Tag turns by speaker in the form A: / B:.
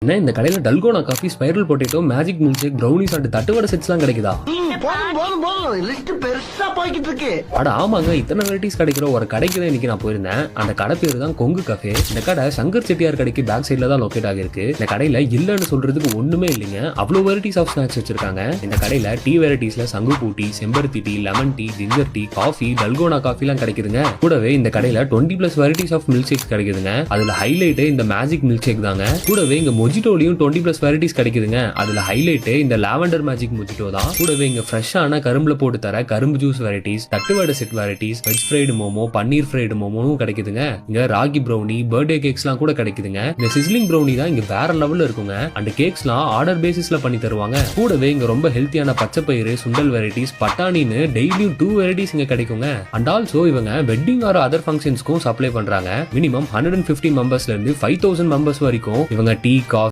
A: என்ன இந்த கடையில dalgona coffee, spiral potato, magic milkshake, brownies and தட்டுவடை செட்ஸ்லாம் கிடைக்குதா? அட ஆமாங்க, இத்தனை வெரைட்டிஸ் கிடைக்கிற ஒரு கடைக்கு தான் இன்னைக்கு நான் போயிருந்தேன். அந்த கடை பேரு தான் கொங்கு கஃபே. இந்த கடை சங்கர் செட்டியார் கடைக்கு பேக் சைட்ல தான் லொகேட் ஆகிருக்கு. இந்த கடையில இல்லன்னு சொல்றதுக்கு ஒண்ணுமே இல்லைங்க, அவ்வளவு வெரைட்டிஸ் ஆஃப் ஸ்நாக்ஸ் வச்சிருக்காங்க. இந்த கடையில டீ வெரைட்டிஸ்ல சங்கு பூ டீ, செம்பருத்தி tea, lemon tea, ginger tea, coffee, dalgona coffee எல்லாம் கிடைக்குதுங்க. கூடவே இந்த கடையில 20+ வெரைட்டிஸ் ஆஃப் மில்க் ஷேக்ஸ் கிடைக்குதுங்க. அதுல ஹைலைட் இந்த மேஜிக் மில்க் ஷேக் தாங்க. கூடவே இங்க மொஜிட்டோலயும் 20+ வெரைட்டிஸ் கிடைக்குதுங்க. அதுல ஹைலைட் இந்த லாவெண்டர் மேஜிக் மொஜிட்டோ தான். கூடவே இங்க ஃப்ரெஷ்ஷான கரும்புல போட்டு தர கரும்பு ஜூஸ் வெரைட்டிஸ், தட்டுவடை set varieties, veg fried momo, paneer fried மோமோவும் கிடைக்குதுங்க. இங்க ராகி ப்ரௌனி, பர்த்டே கேக்ஸ்லாம் கூட கிடைக்குதுங்க. இந்த சிஸ்லிங் ப்ரௌனி தான் இங்க வேற லெவல்ல இருக்குங்க. அண்ட் கேக்ஸ்லாம் ஆர்டர் பேசிஸ்ல பண்ணி தருவாங்க. கூடவே இங்க ரொம்ப ஹெல்த்தியான பச்சை பயிறு, சுண்டல் வெரைட்டிஸ், பட்டாணின்னு டெய்லியும் 2 வெரைட்டிஸ் இங்க கிடைக்குங்க. அண்ட் ஆல்சோ இவங்க வெட்டிங் ஆர் அதர் ஃபங்க்ஷன்ஸ்க்கும் சப்ளை பண்றாங்க. மினிமம் 150 மெம்பர்ஸ்ல இருந்து 5000 மெம்பர்ஸ் வரைக்கும் இவங்க டீ, காஃபி